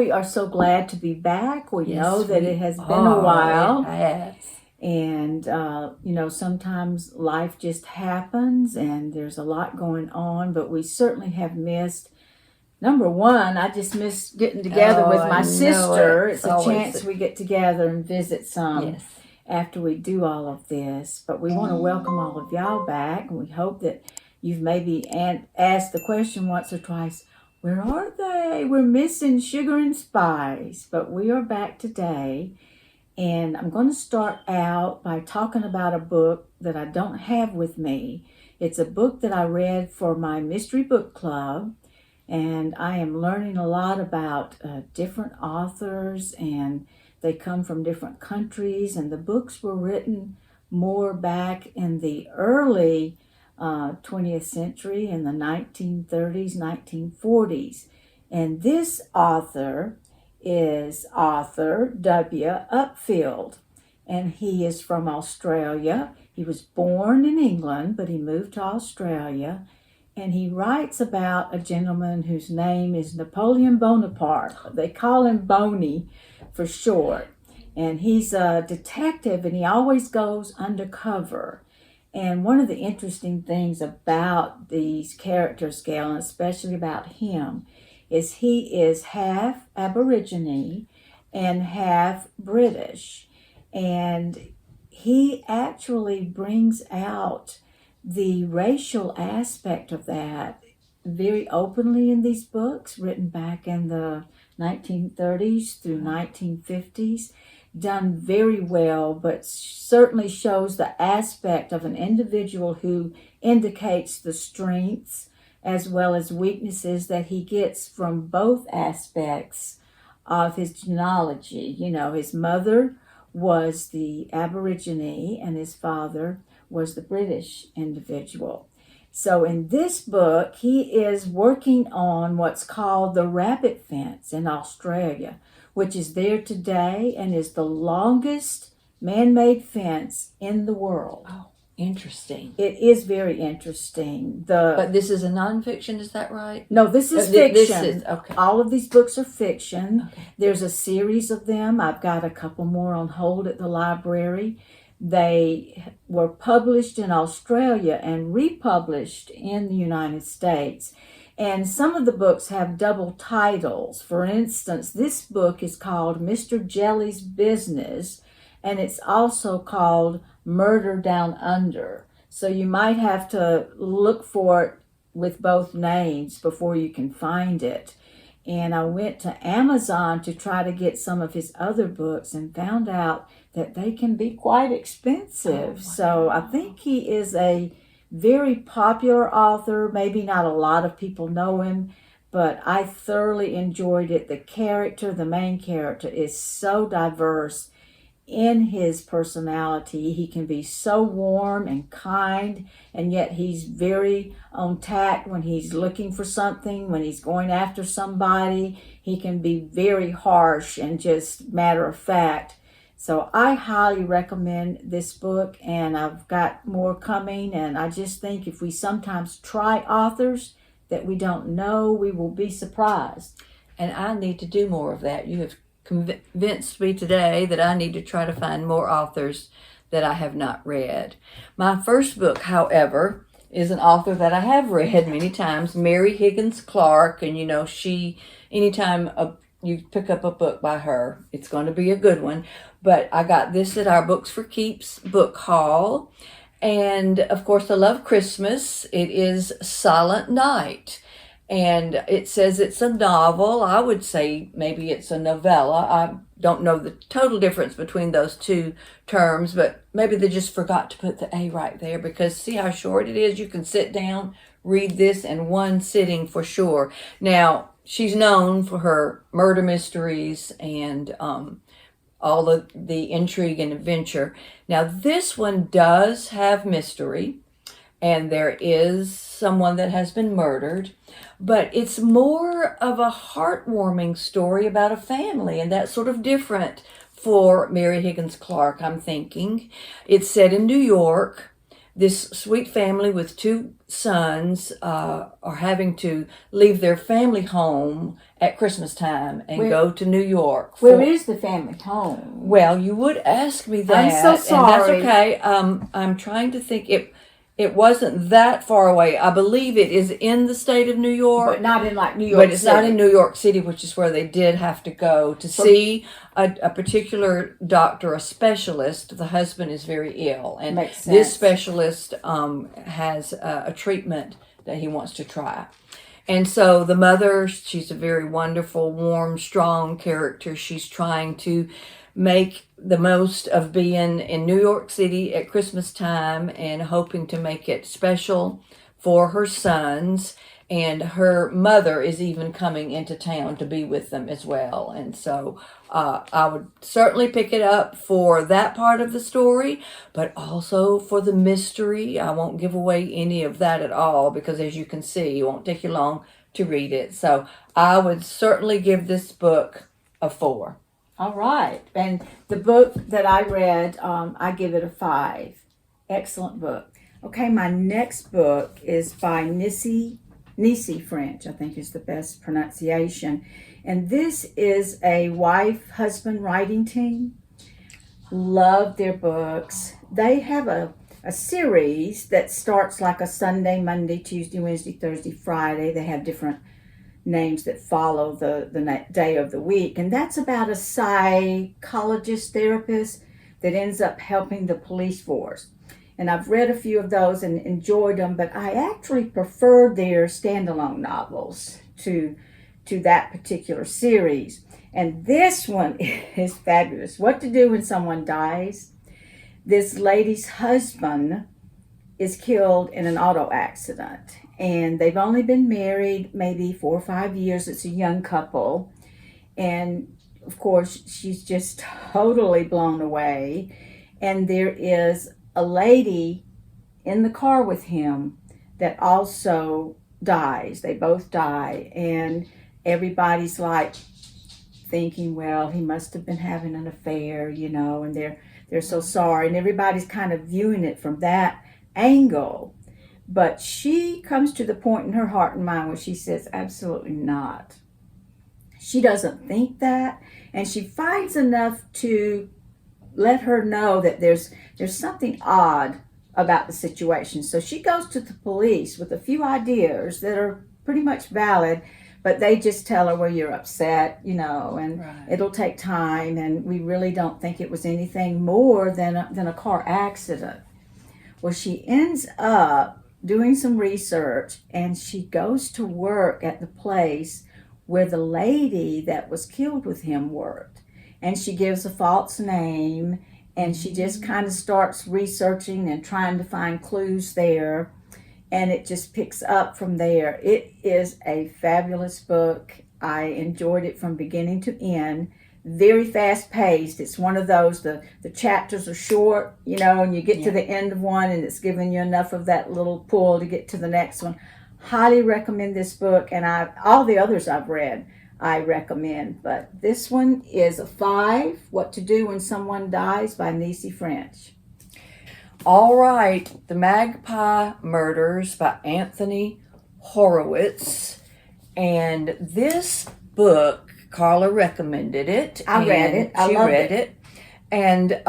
we are so glad to be back. We know that it has been a It while. has. And, sometimes life just happens and there's a lot going on, but we certainly have missed. Number one, I just miss getting together with my sister. It's a chance we get together and visit some after we do all of this. But we want to welcome all of y'all back, and we hope that you've maybe asked the question once or twice, where are they? We're missing Sugar and Spice. But we are back today. And I'm going to start out by talking about a book that I don't have with me. It's a book that I read for my mystery book club. And I am learning a lot about different authors, and they come from different countries. And the books were written more back in the early 20th century, in the 1930s, 1940s. And this author is author W. Upfield, and he is from Australia. He was born in England, but he moved to Australia, and he writes about a gentleman whose name is Napoleon Bonaparte. They call him Boney for short, and he's a detective, and he always goes undercover. And one of the interesting things about these characters, Gail, and especially about him, is he is half Aborigine and half British. And he actually brings out the racial aspect of that very openly in these books, written back in the 1930s through 1950s. Done very well, but certainly shows the aspect of an individual who indicates the strengths as well as weaknesses that he gets from both aspects of his genealogy. His mother was the Aborigine and his father was the British individual. So in this book, he is working on what's called the rabbit fence in Australia, which is there today and is the longest man-made fence in the world. Oh, interesting. It is very interesting. But this is a nonfiction, is that right? No, this is fiction. Okay. All of these books are fiction. Okay. There's a series of them. I've got a couple more on hold at the library. They were published in Australia and republished in the United States. And some of the books have double titles. For instance, this book is called Mr. Jelly's Business, and it's also called Murder Down Under. So you might have to look for it with both names before you can find it. And I went to Amazon to try to get some of his other books and found out that they can be quite expensive. Oh, so I think he is a very popular author. Maybe not a lot of people know him, but I thoroughly enjoyed it. The main character, is so diverse in his personality. He can be so warm and kind, and yet he's very on tact when he's looking for something, when he's going after somebody. He can be very harsh and just matter of fact. So I highly recommend this book, and I've got more coming. And I just think if we sometimes try authors that we don't know, we will be surprised. And I need to do more of that. You have convinced me today that I need to try to find more authors that I have not read. My first book, however, is an author that I have read many times, Mary Higgins Clark. And anytime you pick up a book by her, it's going to be a good one. But I got this at our Books for Keeps book haul. And of course, I love Christmas. It is Silent Night. And it says it's a novel. I would say maybe it's a novella. I don't know the total difference between those two terms, but maybe they just forgot to put the A right there, because see how short it is? You can sit down, read this in one sitting for sure. Now, she's known for her murder mysteries and all the intrigue and adventure. Now, this one does have mystery, and there is someone that has been murdered, but it's more of a heartwarming story about a family, and that's sort of different for Mary Higgins Clark, I'm thinking. It's set in New York, this sweet family with two sons are having to leave their family home at Christmas time and go to New York. Where is the family home? Well, you would ask me that. I'm so sorry. And that's okay. I'm trying to think. It wasn't that far away. I believe it is in the state of New York. But not in like New York City. But it's not in New York City, which is where they did have to go to see a particular doctor, a specialist. The husband is very ill. And Makes sense. This specialist has a treatment that he wants to try. And so the mother, she's a very wonderful, warm, strong character. She's trying to make the most of being in New York City at Christmas time and hoping to make it special for her sons. And her mother is even coming into town to be with them as well. And so I would certainly pick it up for that part of the story, but also for the mystery. I won't give away any of that at all because, as you can see, it won't take you long to read it. So I would certainly give this book a 4. All right. And the book that I read, I give it a 5. Excellent book. Okay, my next book is by Nicci French, I think is the best pronunciation. And this is a wife-husband writing team. Love their books. They have a series that starts like a Sunday, Monday, Tuesday, Wednesday, Thursday, Friday. They have different names that follow the day of the week. And that's about a psychologist, therapist that ends up helping the police force. And I've read a few of those and enjoyed them, but I actually prefer their standalone novels to that particular series. And this one is fabulous. What to do when someone dies. This lady's husband is killed in an auto accident. And they've only been married maybe 4 or 5 years. It's a young couple. And of course, she's just totally blown away. And there is a lady in the car with him that also dies. They both die. And everybody's like thinking, well, he must have been having an affair, and they're so sorry. And everybody's kind of viewing it from that angle. But she comes to the point in her heart and mind where she says, absolutely not. She doesn't think that. And she finds enough to let her know that there's something odd about the situation. So she goes to the police with a few ideas that are pretty much valid, but they just tell her, well, you're upset, and right. It'll take time, and we really don't think it was anything more than a car accident. Well, she ends up doing some research, and she goes to work at the place where the lady that was killed with him worked. And she gives a false name, and she just kind of starts researching and trying to find clues there, and it just picks up from there. It is a fabulous book. I enjoyed it from beginning to end. Very fast paced. It's one of those, the chapters are short, and you get to the end of one and it's giving you enough of that little pull to get to the next one. Highly recommend this book, and all the others I've read I recommend, but this one is a 5. What to Do When Someone Dies by Nicci French. All right, The Magpie Murders by Anthony Horowitz. And this book, Carla recommended it. I read it. She read it. And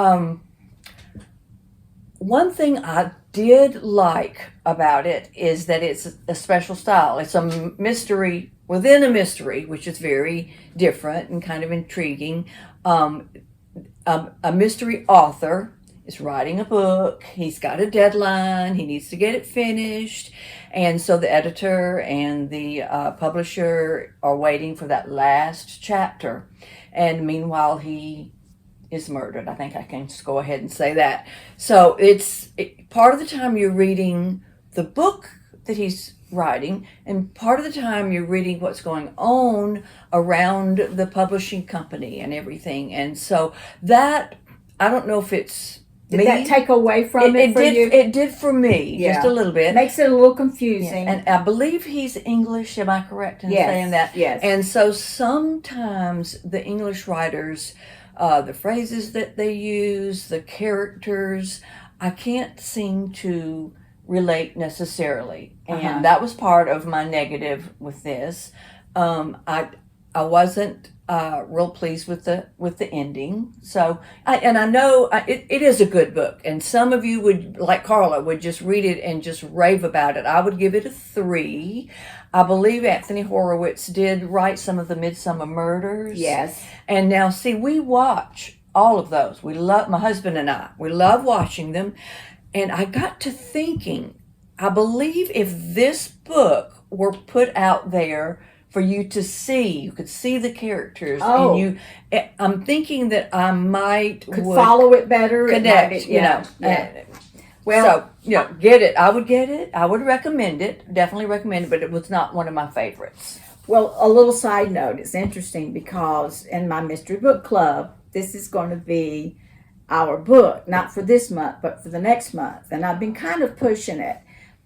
one thing I did like about it is that it's a special style. It's a mystery within a mystery, which is very different and kind of intriguing. A mystery author is writing a book. He's got a deadline. He needs to get it finished. And so the editor and the publisher are waiting for that last chapter. And meanwhile, he is murdered. I think I can just go ahead and say that. So part of the time you're reading the book that he's writing, and part of the time you're reading what's going on around the publishing company and everything. And so that, I don't know if it's Did that take away from it for you? It did for me, just a little bit. Makes it a little confusing. Yeah. And I believe he's English. Am I correct in saying that? Yes. And so sometimes the English writers, the phrases that they use, the characters, I can't seem to relate necessarily, and that was part of my negative with this. I wasn't real pleased with the ending. So I know it is a good book, and some of you would, like Carla, would just read it and just rave about it. I would give it a 3. I believe Anthony Horowitz did write some of the Midsummer Murders. Yes. And now, see, we watch all of those. We love, my husband and I, we love watching them. And I got to thinking, I believe if this book were put out there for you to see, you could see the characters, and I'm thinking that I would follow it better, connect, Well, so, get it. I would get it. I would recommend it. Definitely recommend it, but it was not one of my favorites. Well, a little side note. It's interesting because in my mystery book club, this is going to be our book, not for this month, but for the next month. And I've been kind of pushing it.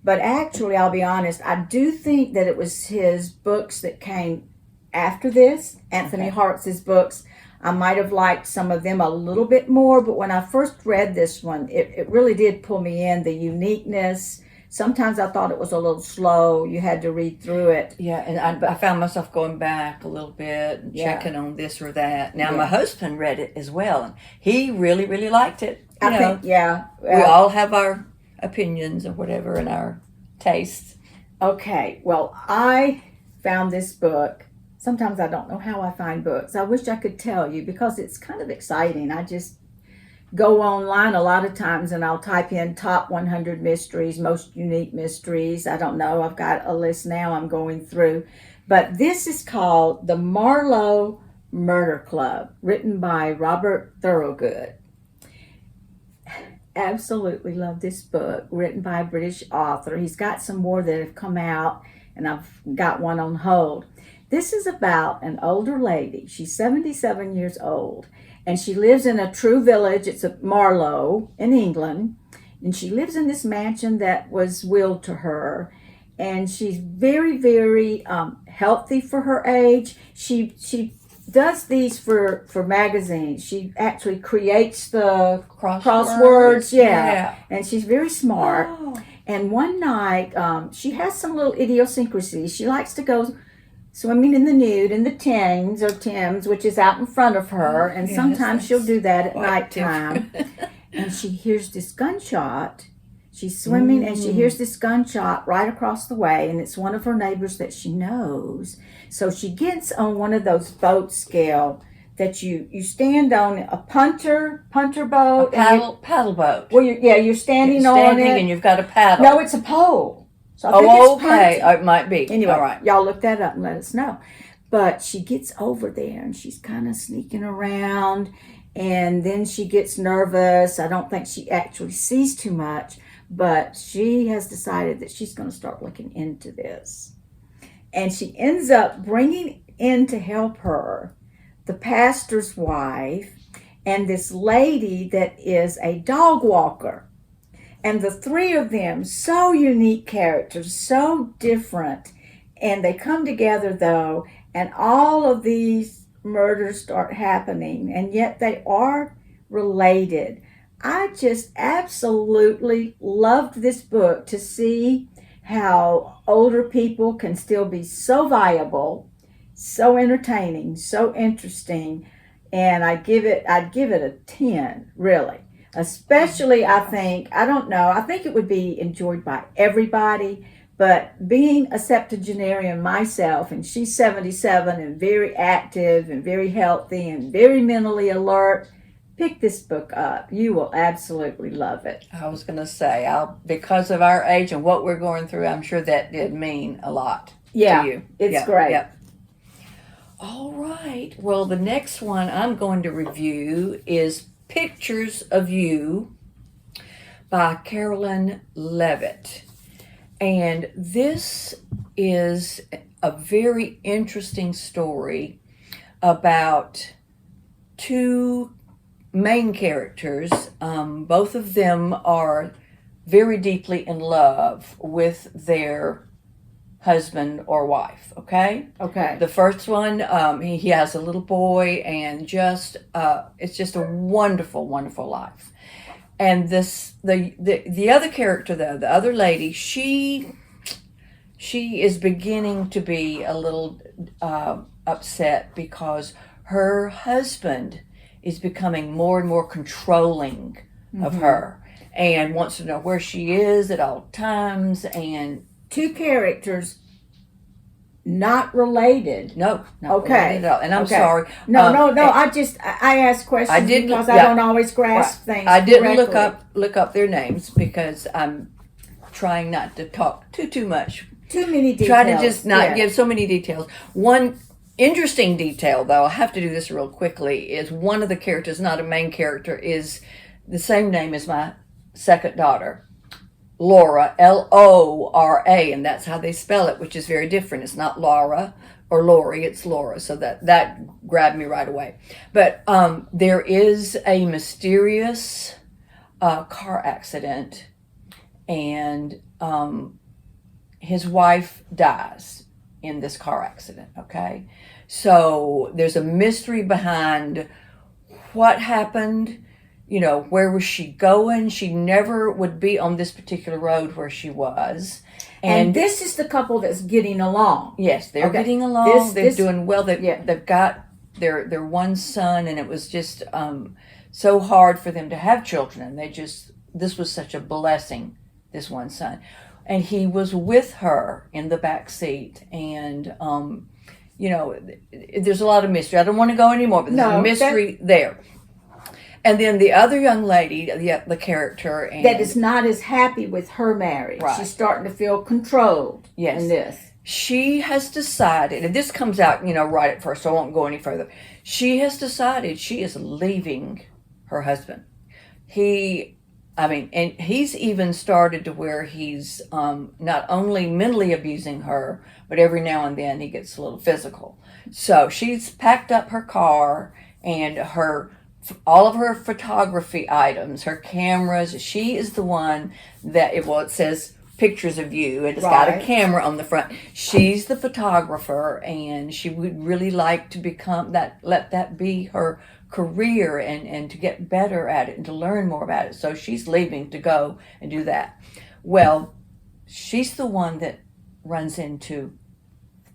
But actually, I'll be honest, I do think that it was his books that came after this, Anthony Horowitz's books. I might have liked some of them a little bit more, but when I first read this one, it really did pull me in, the uniqueness. Sometimes I thought it was a little slow. You had to read through it. Yeah, and I found myself going back a little bit and checking on this or that. Now, my husband read it as well, and he really, really liked it. I think, we all have our opinions or whatever and our tastes. Okay, well, I found this book. Sometimes I don't know how I find books. I wish I could tell you because it's kind of exciting. I just go online a lot of times and I'll type in top 100 mysteries, most unique mysteries. I don't know. I've got a list now I'm going through. But this is called The Marlow Murder Club, written by Robert Thorogood. Absolutely love this book, written by a British author. He's got some more that have come out, and I've got one on hold. This is about an older lady. She's 77 years old, and she lives in a true village. It's a Marlow in England, and she lives in this mansion that was willed to her, and she's very, very healthy for her age. She does these for magazines. She actually creates the crosswords. And she's very smart. And one night, she has some little idiosyncrasies. She likes to go swimming in the nude in the Thames, which is out in front of her. And sometimes she'll do that at nighttime. And she hears this gunshot. She's swimming and she hears this gunshot right across the way, and it's one of her neighbors that she knows. So she gets on one of those boat scale that you stand on, a punter boat. Paddle boat. Well, you're standing on it. And you've got a paddle. No, it's a pole. So I think it's punting. It might be. Anyway, all right. Y'all look that up and let us know. But she gets over there and she's kind of sneaking around, and then she gets nervous. I don't think she actually sees too much, but she has decided that she's going to start looking into this. And she ends up bringing in to help her the pastor's wife and this lady that is a dog walker. And the three of them, so unique characters, so different. And they come together, though, and all of these murders start happening, and yet they are related. I just absolutely loved this book, to see how older people can still be so viable, so entertaining, so interesting. And I'd give it a 10, really. Especially, I think it would be enjoyed by everybody, but being a septuagenarian myself, and she's 77 and very active and very healthy and very mentally alert, pick this book up. You will absolutely love it. I was going to say, because of our age and what we're going through, I'm sure that did mean a lot to you. It's great. Yeah. All right. Well, the next one I'm going to review is Pictures of You by Carolyn Leavitt. And this is a very interesting story about two main characters. Both of them are very deeply in love with their husband or wife. Okay. The first one, he has a little boy, and it's just a wonderful, wonderful life. And the other character, though, the other lady, she is beginning to be a little upset because her husband is becoming more and more controlling of her and wants to know where she is at all times. And two characters not related. No, okay. Related at all. And I'm sorry. No. I ask questions because I don't always grasp things. I didn't look up their names because I'm trying not to talk too much. Too many details. Try to just not give so many details. One interesting detail, though, I have to do this real quickly, is one of the characters, not a main character, is the same name as my second daughter. Laura, Lora, and that's how they spell it, which is very different. It's not Laura or Lori, it's Laura. So that grabbed me right away. But there is a mysterious car accident, and his wife dies in this car accident, okay? So there's a mystery behind what happened. You know, where was she going? She never would be on this particular road where she was. And this is the couple that's getting along. Yes, they're getting along. They're doing well. They've got their one son, and it was just so hard for them to have children. And this was such a blessing, this one son. And he was with her in the back seat. And, you know, there's a lot of mystery. I don't want to go anymore, but there's a mystery there. And then the other young lady, the character, that is not as happy with her marriage. Right. She's starting to feel controlled in this. She has decided, and this comes out, you know, right at first, so I won't go any further. She has decided she is leaving her husband. And he's even started to where he's not only mentally abusing her, but every now and then he gets a little physical. So she's packed up her car and all of her photography items, her cameras. She is the one that, it says pictures of you, and it's got a camera on the front. She's the photographer, and she would really like to let that be her career and to get better at it and to learn more about it. So she's leaving to go and do that. Well, she's the one that runs into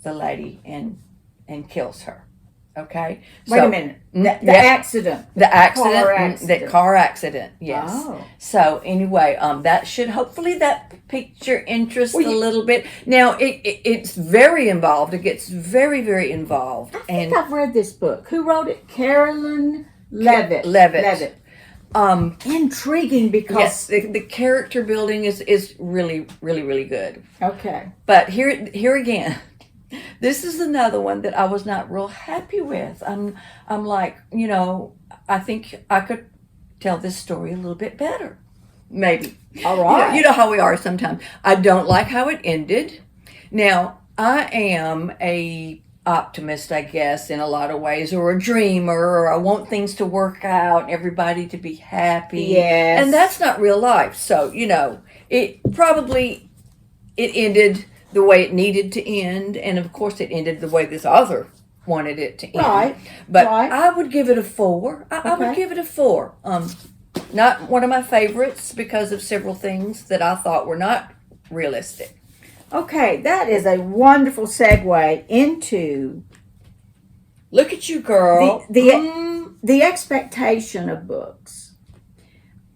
the lady and kills her. Okay. Wait a minute. The accident. The car accident. Yes. Oh. So anyway, hopefully that piqued your interest a little bit. Now it's very involved. It gets very, very involved. I think I've read this book. Who wrote it? Carolyn Leavitt. Intriguing because the character building is really, really, really good. Okay. But here again. This is another one that I was not real happy with. I'm like, you know, I think I could tell this story a little bit better. Maybe. All right. You know how we are sometimes. I don't like how it ended. Now, I am a optimist, I guess, in a lot of ways, or a dreamer, or I want things to work out, everybody to be happy. Yes. And that's not real life. So, you know, it ended the way it needed to end, and of course it ended the way this author wanted it to end. Right. But I would give it a 4. I would give it a 4. Not one of my favorites because of several things that I thought were not realistic. Okay, that is a wonderful segue into... Look at you, girl. The expectation of books.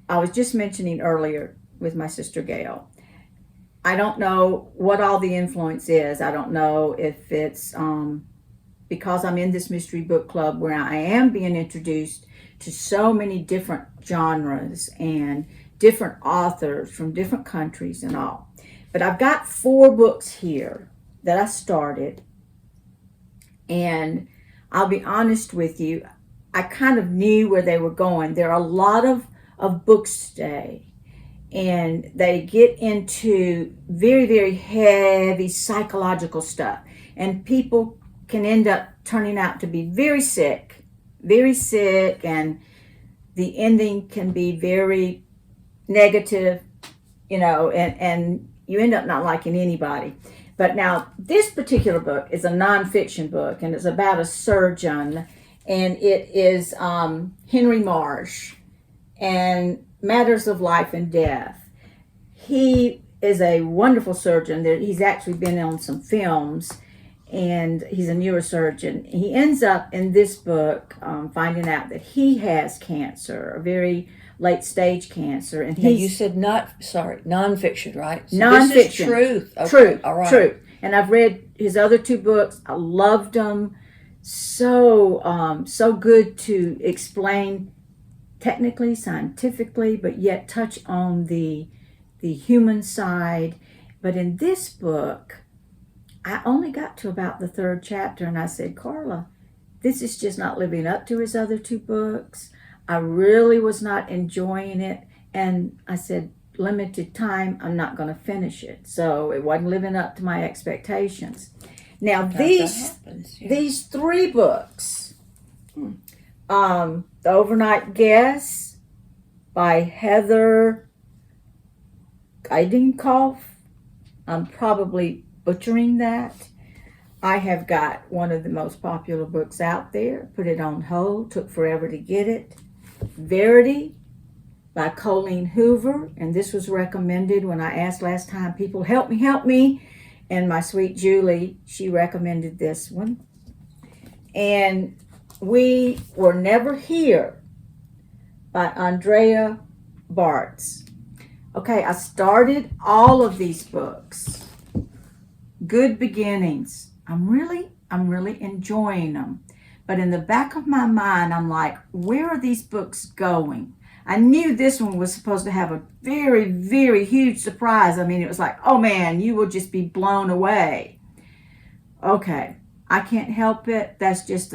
I was just mentioning earlier with my sister Gail. I don't know what all the influence is. I don't know if it's because I'm in this mystery book club where I am being introduced to so many different genres and different authors from different countries and all. But I've got 4 books here that I started. And I'll be honest with you, I kind of knew where they were going. There are a lot of books today. And they get into very, very heavy psychological stuff. And people can end up turning out to be very sick, and the ending can be very negative, you know, and you end up not liking anybody. But now, this particular book is a nonfiction book, and it's about a surgeon, and it is Henry Marsh. And matters of life and death. He is a wonderful surgeon. He's actually been on some films, and he's a neurosurgeon. He ends up in this book finding out that he has cancer, a very late stage cancer. And you said nonfiction, right? So nonfiction. This is truth. Okay. Truth. All right. Truth. And I've read his other 2 books. I loved them. So good to explain technically, scientifically, but yet touch on the human side. But in this book, I only got to about the 3rd chapter, and I said, Carla, this is just not living up to his other 2 books. I really was not enjoying it, and I said, limited time, I'm not going to finish it. So it wasn't living up to my expectations. Now these 3 books, The Overnight Guest by Heather Guidingkoff. I'm probably butchering that. I have got one of the most popular books out there, put it on hold, took forever to get it. Verity by Colleen Hoover, and this was recommended when I asked last time, people help me, and my sweet Julie, she recommended this one. And We Were Never Here by Andrea Bartz. Okay, I started all of these books. Good beginnings. I'm really enjoying them. But in the back of my mind, I'm like, where are these books going? I knew this one was supposed to have a very, very huge surprise. I mean, it was like, oh man, you will just be blown away. Okay, I can't help it. That's just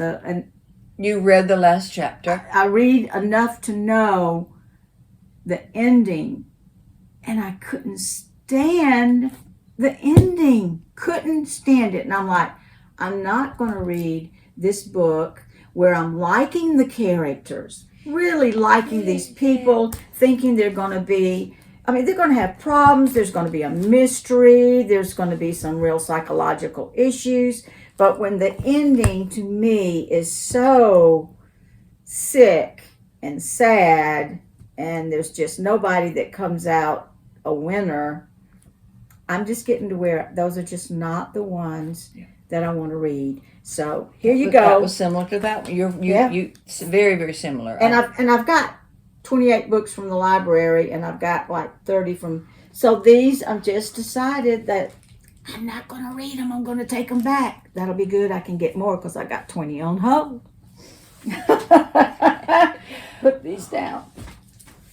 You read the last chapter. I read enough to know the ending, and I couldn't stand the ending. Couldn't stand it. And I'm like, I'm not going to read this book where I'm liking the characters, really liking these people, thinking they're going to be, they're going to have problems. There's going to be a mystery. There's going to be some real psychological issues. But when the ending to me is so sick and sad, and there's just nobody that comes out a winner, I'm just getting to where those are just not the ones that I want to read. So here you go. That was similar to that one. You very, very similar. And I've got 28 books from the library, and I've got like 30 from. So these, I've just decided that I'm not going to read them. I'm going to take them back. That'll be good. I can get more because I got 20 on hold. Put these down.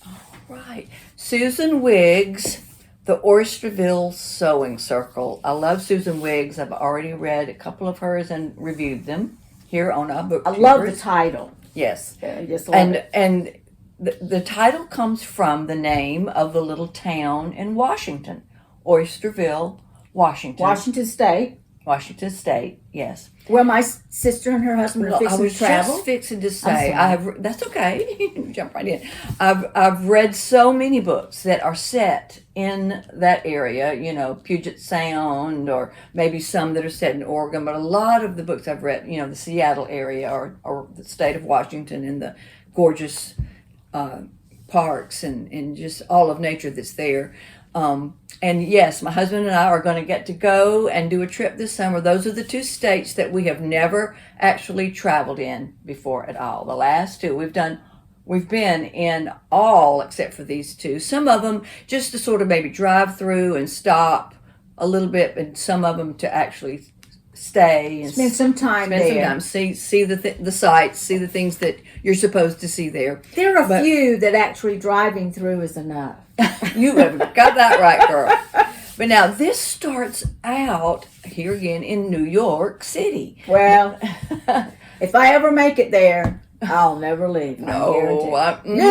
All right. Susan Wiggs, The Oysterville Sewing Circle. I love Susan Wiggs. I've already read a couple of hers and reviewed them here on our book. I love the title. Yes. I just love it. And the title comes from the name of the little town in Washington, Oysterville, Washington. Washington State, yes. Well, my sister and her husband are fixing to travel. I was just fixing to say, that's okay. Jump right in. I've read so many books that are set in that area, Puget Sound, or maybe some that are set in Oregon, but a lot of the books I've read, the Seattle area or the state of Washington, and the gorgeous parks and just all of nature that's there. And yes, my husband and I are going to get to go and do a trip this summer. Those are the 2 states that we have never actually traveled in before at all. The last 2 we've been in all except for these 2. Some of them just to sort of maybe drive through and stop a little bit, and some of them to actually stay and spend some time there. See the sights, see the things that you're supposed to see there. There are a few that actually driving through is enough. You have got that right, girl. But now this starts out here again in New York City. Well, if I ever make it there, I'll never leave. No, New York. Been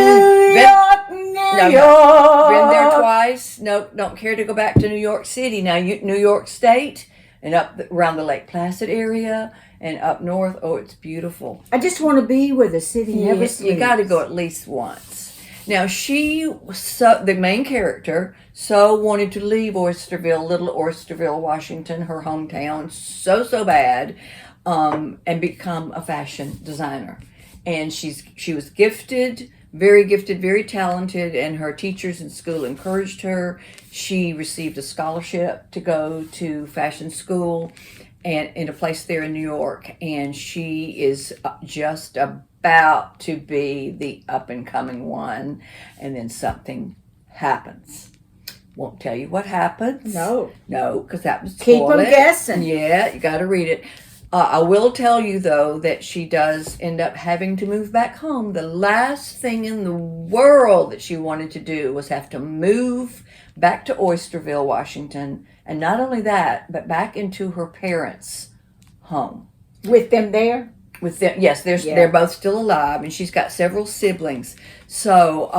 there twice. No, don't care to go back to New York City. Now, New York State and up around the Lake Placid area and up north. Oh, it's beautiful. I just want to be where the city never sleeps. You got to go at least once. Now, the main character, wanted to leave little Oysterville, Washington, her hometown, so bad, and become a fashion designer. And she was gifted, very gifted, very talented, and her teachers in school encouraged her. She received a scholarship to go to fashion school and in a place there in New York, and she is just about to be the up and coming one, and then something happens. Won't tell you what happens. No, because that was keep them guessing. Yeah, you got to read it. I will tell you though that she does end up having to move back home. The last thing in the world that she wanted to do was have to move back to Oysterville, Washington, and not only that, but back into her parents' home. With them there? With them, yes, they're both still alive, and she's got several siblings. So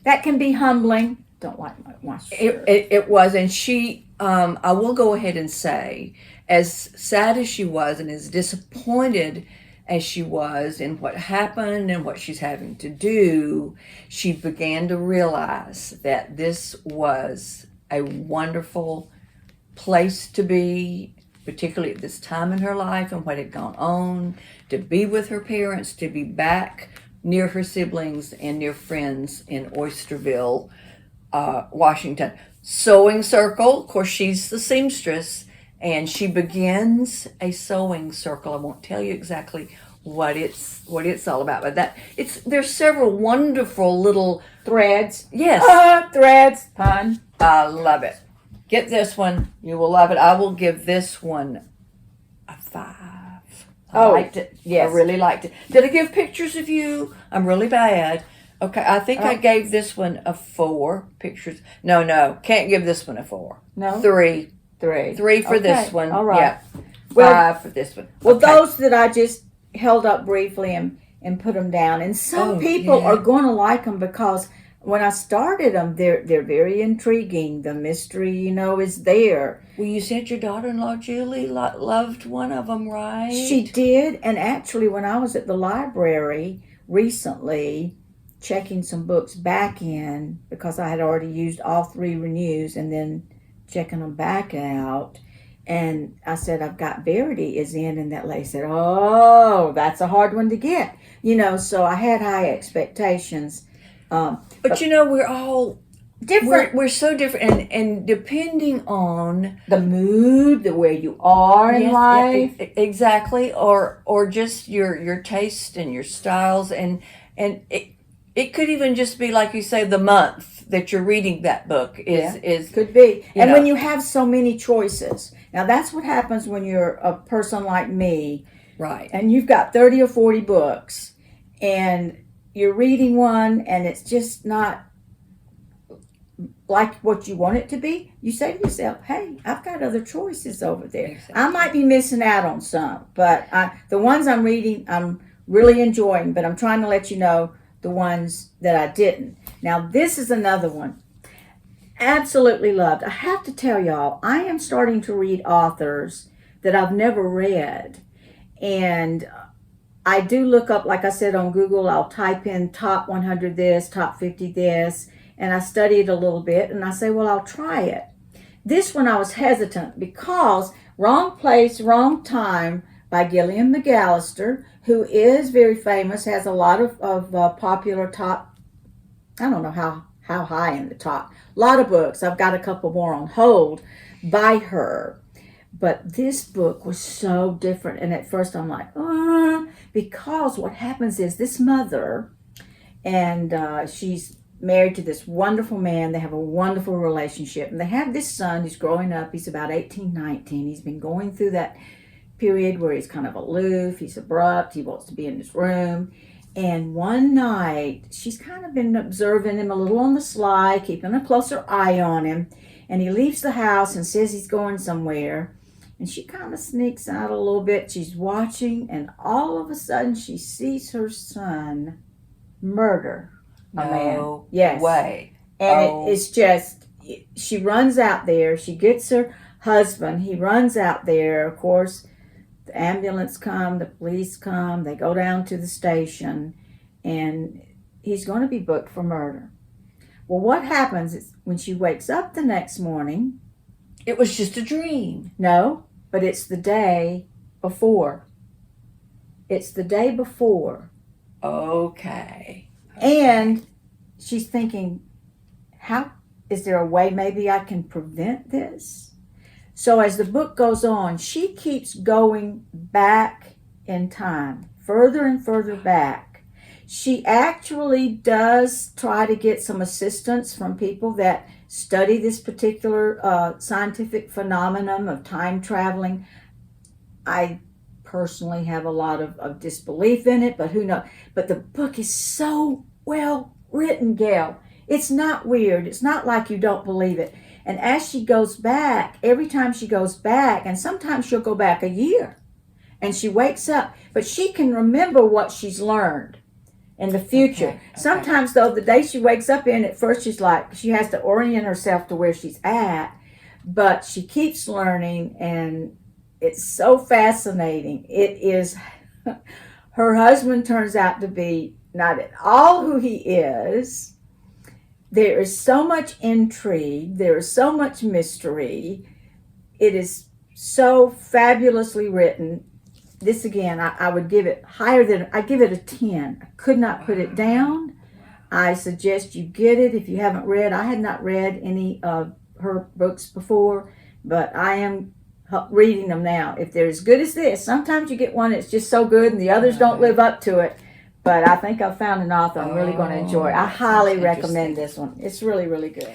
that can be humbling. Don't like my shirt. It was, and she. I will go ahead and say, as sad as she was, and as disappointed as she was in what happened and what she's having to do, she began to realize that this was a wonderful place to be, particularly at this time in her life and what had gone on, to be with her parents, to be back near her siblings and near friends in Oysterville, Washington. Sewing circle, of course, she's the seamstress, and she begins a sewing circle. I won't tell you exactly what it's all about, but there's several wonderful little threads. Yes, threads. Pun. I love it. Get this one. You will love it. I will give this one a 5. I liked it. Yes. I really liked it. Did I give pictures of you? I'm really bad. Okay, I think I gave this one a 4 pictures. No, can't give this one a 4. No? 3. 3. 3 for this one. All right. Yeah. 5 for this one. Well, those that I just held up briefly and put them down. And some people are going to like them because when I started them, they're very intriguing. The mystery, is there. Well, you said your daughter-in-law, Julie, loved one of them, right? She did. And actually, when I was at the library recently, checking some books back in, because I had already used all 3 renews and then checking them back out, and I said, I've got Verity is in, and that lady said, oh, that's a hard one to get, so I had high expectations. But we're all different. We're so different, and depending on the mood, where you are in life, exactly, or just your taste and your styles, and it could even just be, like you say, the month that you're reading that book is could be. And when you have so many choices. Now, that's what happens when you're a person like me. Right. And you've got 30 or 40 books, and you're reading one, and it's just not like what you want it to be. You say to yourself, hey, I've got other choices over there. Exactly. I might be missing out on some, but the ones I'm reading, I'm really enjoying, but I'm trying to let you know the ones that I didn't. Now, this is another one. Absolutely loved. I have to tell y'all, I am starting to read authors that I've never read. And I do look up, like I said, on Google, I'll type in top 100 this, top 50 this, and I study it a little bit, and I say, well, I'll try it. This one I was hesitant because Wrong Place, Wrong Time by Gillian McAllister, who is very famous, has a lot of popular top, I don't know how high in the top, a lot of books. I've got a couple more on hold by her. But this book was so different. And at first I'm like, because what happens is this mother, and she's married to this wonderful man. They have a wonderful relationship. And they have this son who's growing up. He's about 18, 19. He's been going through that period where he's kind of aloof, he's abrupt, he wants to be in his room. And one night, she's kind of been observing him a little on the sly, keeping a closer eye on him. And he leaves the house and says he's going somewhere. And she kind of sneaks out a little bit. She's watching, and all of a sudden, she sees her son murder a man. Yes. Way. And it's just, she runs out there. She gets her husband. He runs out there. Of course, the ambulance come, the police come, they go down to the station, and he's going to be booked for murder. Well, what happens is when she wakes up the next morning... It was just a dream. No, but it's the day before. It's the day before. Okay. And she's thinking, how is there a way maybe I can prevent this? So as the book goes on, she keeps going back in time, further and further back. She actually does try to get some assistance from people that study this particular scientific phenomenon of time traveling. I personally have a lot of disbelief in it, but who knows? But the book is so well written, Gail. It's not weird. It's not like you don't believe it. And as she goes back, every time she goes back, and sometimes she'll go back a year, and she wakes up, but she can remember what she's learned in the future. Okay. Sometimes, though, the day she wakes up in, at first she's like, she has to orient herself to where she's at, but she keeps learning, and it's so fascinating. It is, her husband turns out to be not at all who he is. There is so much intrigue. There is so much mystery. It is so fabulously written. This again, I would give it I give it a 10. I could not put it down. I suggest you get it if you haven't read. I had not read any of her books before, but I am reading them now. If they're as good as this, sometimes you get one that's just so good and the others don't live up to it. But I think I've found an author I'm really going to enjoy. I highly recommend this one. It's really, really good.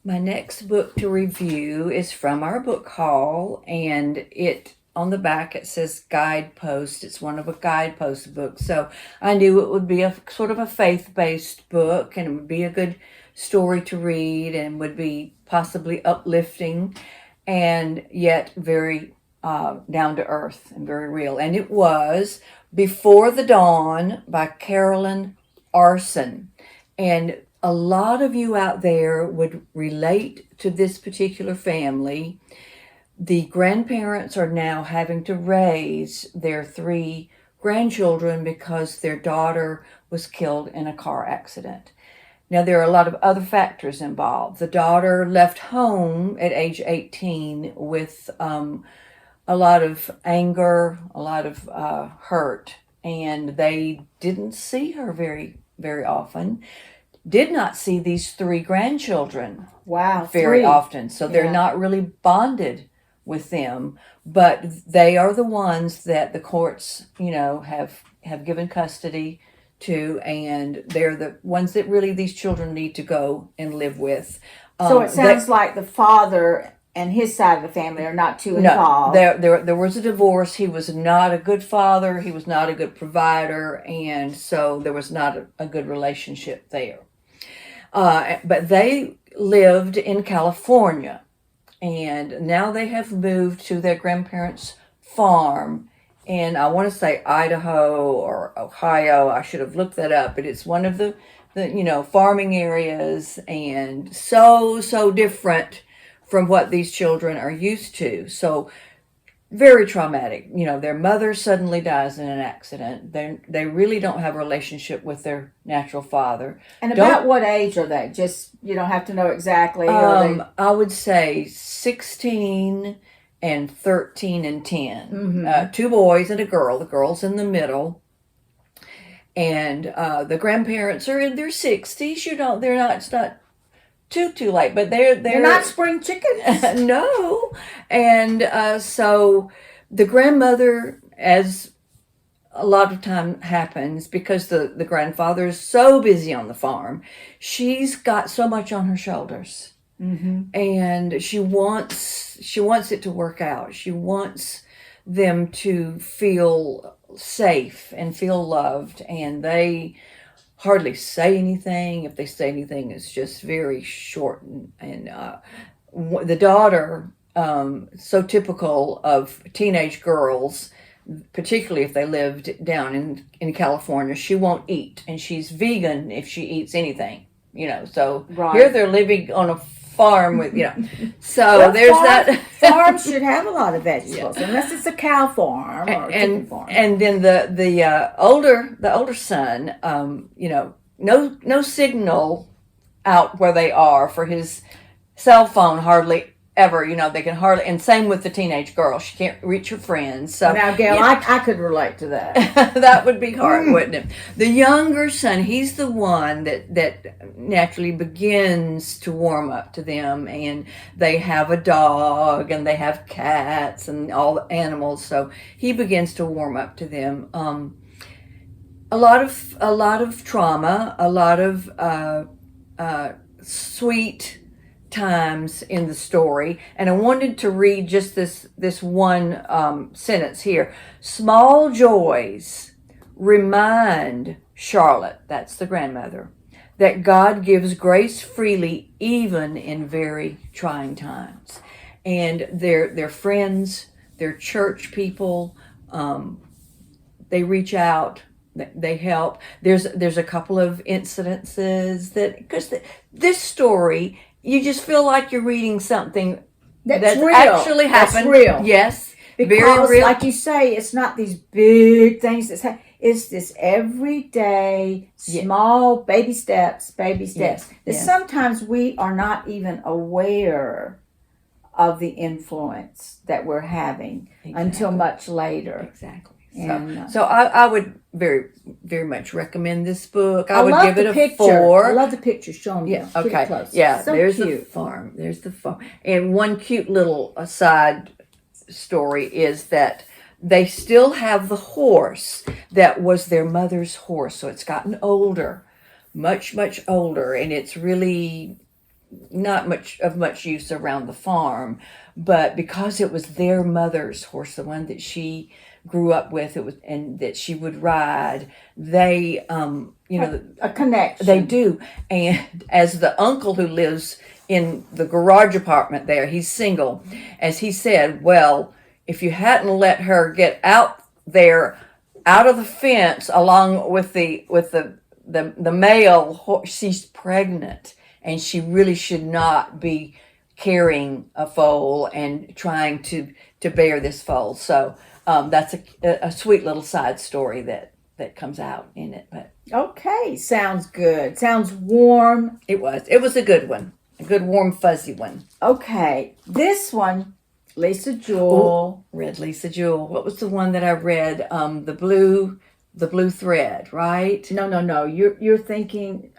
My next book to review is from our book haul, and on the back it says guidepost. It's one of a guidepost book. So I knew it would be a sort of a faith-based book, and it would be a good story to read and would be possibly uplifting and yet very down to earth and very real. And it was Before the Dawn by Carolyn Arson. And a lot of you out there would relate to this particular family. The grandparents are now having to raise their 3 grandchildren because their daughter was killed in a car accident. Now, there are a lot of other factors involved. The daughter left home at age 18 with a lot of anger, a lot of hurt, and they didn't see her very, very often. Did not see these 3 grandchildren very often. So they're not really bonded with them, but they are the ones that the courts, have given custody to, and they're the ones that really these children need to go and live with. So it sounds like the father and his side of the family are not too involved. No, there was a divorce. He was not a good father. He was not a good provider, and so there was not a good relationship there. But they lived in California, and now they have moved to their grandparents' farm. And I want to say Idaho or Ohio. I should have looked that up, but it's one of the farming areas, and so different from what these children are used to. So very traumatic. Their mother suddenly dies in an accident. They really don't have a relationship with their natural father. And about what age are they? Just, you don't have to know exactly. I would say 16 and 13 and 10. Mm-hmm. 2 boys and a girl. The girl's in the middle. And the grandparents are in their 60s. They're not, it's not too late, but they're not spring chickens. No. And so the grandmother, as a lot of time happens, because the grandfather is so busy on the farm, she's got so much on her shoulders. Mm-hmm. And she wants it to work out. She wants them to feel safe and feel loved, and they hardly say anything. If they say anything, it's just very short. And the daughter, so typical of teenage girls, particularly if they lived down in California, she won't eat, and she's vegan if she eats anything. So right. Here they're living on a farm with, so well, there's that. Farms should have a lot of vegetables, unless it's a cow farm or a chicken farm. And then the older son, no signal out where they are for his cell phone hardly ever. They can hardly, and same with the teenage girl. She can't reach her friends. So now, Gail, I could relate to that. that would be hard, wouldn't it? The younger son, he's the one that naturally begins to warm up to them, and they have a dog, and they have cats, and all the animals. So he begins to warm up to them. A lot of trauma, a lot of sweet times in the story, and I wanted to read just this one sentence here. Small joys remind Charlotte, that's the grandmother, that God gives grace freely even in very trying times. And their friends, their church people, they reach out. They help. There's a couple of incidences because this story, you just feel like you're reading something that's real. actually happened. That's real. Yes, because, very real. Like you say, it's not these big things it's this everyday, small baby steps. That sometimes we are not even aware of the influence that we're having until much later. Exactly. And, so I would very, very much recommend this book. I would love give it a picture. 4. I love the picture. Show them. Yeah. Get Okay. it close. Yeah. So there's cute. the farm. There's the farm. And one cute little aside story is that they still have the horse that was their mother's horse. So it's gotten older, much, much older, and it's really not much use around the farm. But because it was their mother's horse, the one that she grew up with, and that she would ride, they a connection. they do. And as the uncle who lives in the garage apartment there, he's single, as he said, well, if you hadn't let her get out there out of the fence along with the male horse, she's pregnant, and she really should not be carrying a foal and trying to bear this foal. So that's a sweet little side story that comes out in it. But okay, sounds good. Sounds warm. It was a good one, a good warm fuzzy one. Okay, this one, Lisa Jewell. Read Lisa Jewell. What was the one that I read? The blue thread, right? No. You're thinking.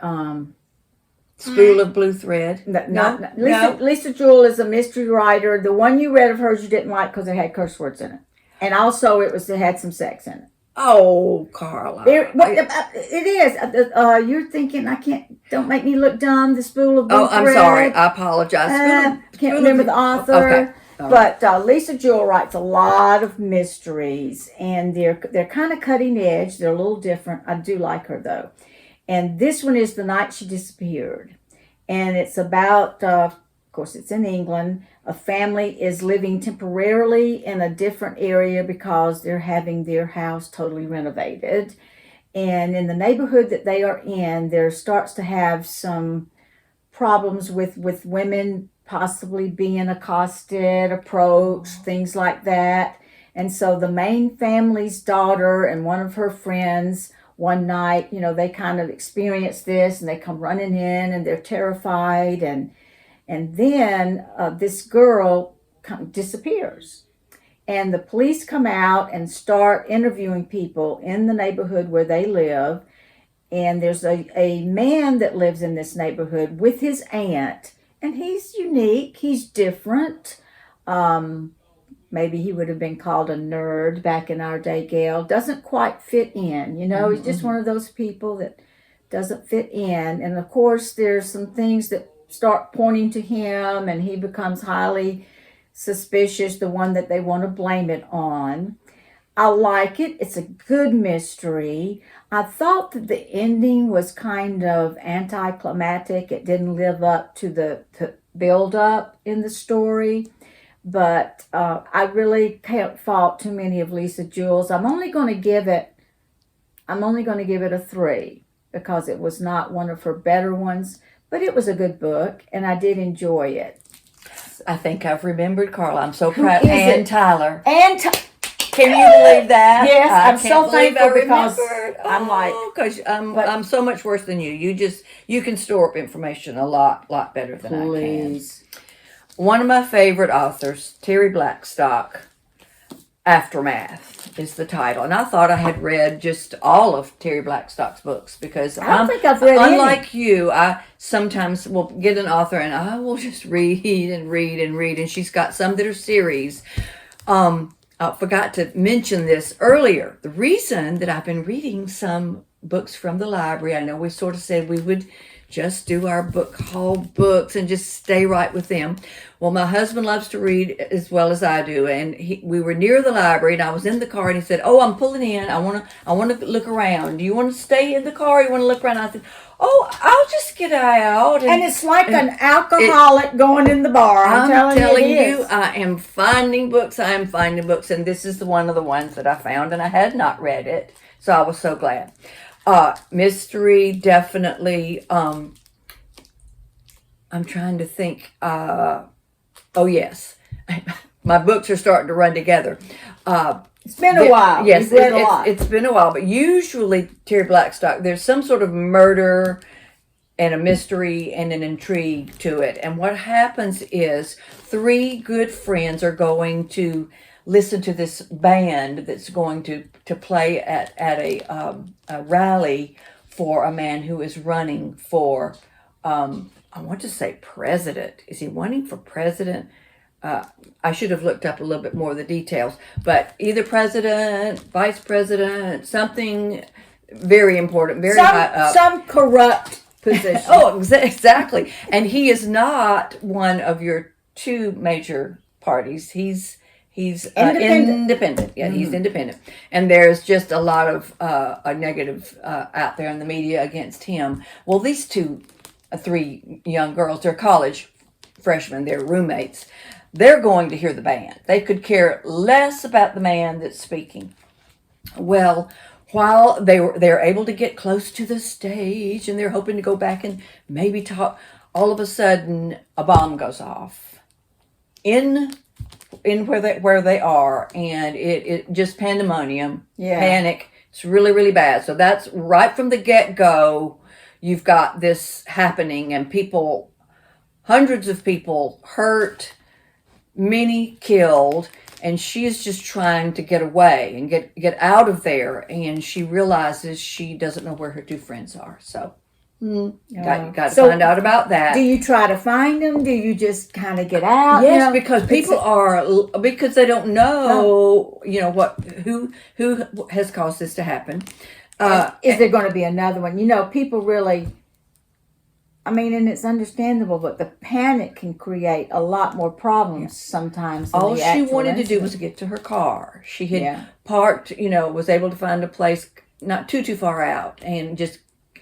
Spool of Blue Thread. No. No. Lisa Jewell is a mystery writer. The one you read of hers you didn't like because it had curse words in it, and also it had some sex in it. Oh, Carla. It is. You're thinking don't make me look dumb. The Spool of Blue Thread. I'm sorry. I apologize. Can't remember the author. Okay. But Lisa Jewell writes a lot of mysteries, and they're kind of cutting edge. They're a little different. I do like her though. And this one is The Night She Disappeared. And it's about, of course, it's in England. A family is living temporarily in a different area because they're having their house totally renovated. And in the neighborhood that they are in, there starts to have some problems with women possibly being accosted, approached, things like that. And so the main family's daughter and one of her friends, one night, they kind of experience this, and they come running in, and they're terrified, and then this girl disappears, and the police come out and start interviewing people in the neighborhood where they live, and there's a man that lives in this neighborhood with his aunt, and he's unique, he's different. Maybe he would have been called a nerd back in our day, Gail. Doesn't quite fit in, He's just one of those people that doesn't fit in. And, of course, there's some things that start pointing to him, and he becomes highly suspicious, the one that they want to blame it on. I like it. It's a good mystery. I thought that the ending was kind of anticlimactic. It didn't live up to the build-up in the story. But I really can't fault too many of Lisa Jewell's. I'm only going to give it a 3 because it was not one of her better ones, but it was a good book and I did enjoy it. I think I've remembered Carla. I'm so proud. And Tyler. Can you believe that? Yes, I'm so thankful because I'm like, because I'm so much worse than you. You can store up information a lot better than I can. one of my favorite authors, Terri Blackstock, Aftermath is the title. And I thought I had read just all of Terri Blackstock's books because I don't think I've read any. unlike you, I sometimes will get an author and I will just read and read and read. And she's got some that are series. I forgot to mention this earlier. The reason that I've been reading some books from the library, I know we sort of said we would just do our book haul books and just stay right with them. Well, my husband loves to read as well as I do, and we were near the library, and I was in the car, and he said, "Oh, I'm pulling in. I want to look around. Do you want to stay in the car? Or you want to look around?" I said, "Oh, I'll just get out." And it's like an alcoholic going in the bar. I'm telling you, I am finding books. And this is one of the ones that I found, and I had not read it, so I was so glad. Mystery, definitely. I'm trying to think. Oh, yes. My books are starting to run together. It's been a while. Yes, it's been a while. But usually, Terri Blackstock, there's some sort of murder and a mystery and an intrigue to it. And what happens is 3 good friends are going to listen to this band that's going to play at a rally for a man who is running for, I want to say president. Is he running for president? I should have looked up a little bit more of the details, but either president, vice president, something very important, very high up. Some corrupt position. Oh, exactly. And he is not one of your 2 major parties. He's independent. Yeah, he's independent. And there's just a lot of a negative out there in the media against him. Well, these 3 young girls, they're college freshmen, they're roommates. They're going to hear the band. They could care less about the man that's speaking. Well, while they're able to get close to the stage and they're hoping to go back and maybe talk, all of a sudden a bomb goes off in where they are, and it just pandemonium, panic. It's really, really bad. So that's right from the get-go. You've got this happening, and hundreds of people hurt, many killed, and she is just trying to get away and get out of there, and she realizes she doesn't know where her 2 friends are. So got to find out about that. Do you try to find them? Do you just kind of get out? Yes, because because they don't know, who has caused this to happen. Is there going to be another one? People really, and it's understandable, but the panic can create a lot more problems sometimes. All she wanted to do was get to her car. She had parked, was able to find a place not too far out, and just,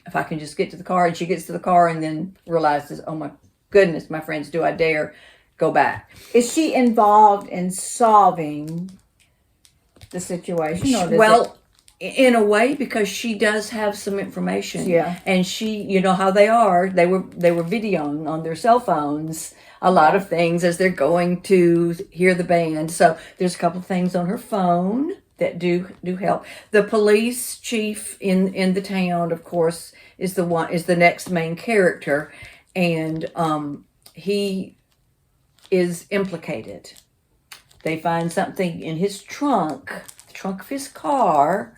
if I can just get to the car, and she gets to the car and then realizes, oh my goodness, my friends, do I dare go back? Is she involved in solving the situation? Or in a way, because she does have some information. Yeah. And she, you know how they are. They were videoing on their cell phones a lot of things as they're going to hear the band. So there's a couple things on her phone that do help. The police chief in the town, of course, is the next main character, and he is implicated. They find something in his trunk, the trunk of his car,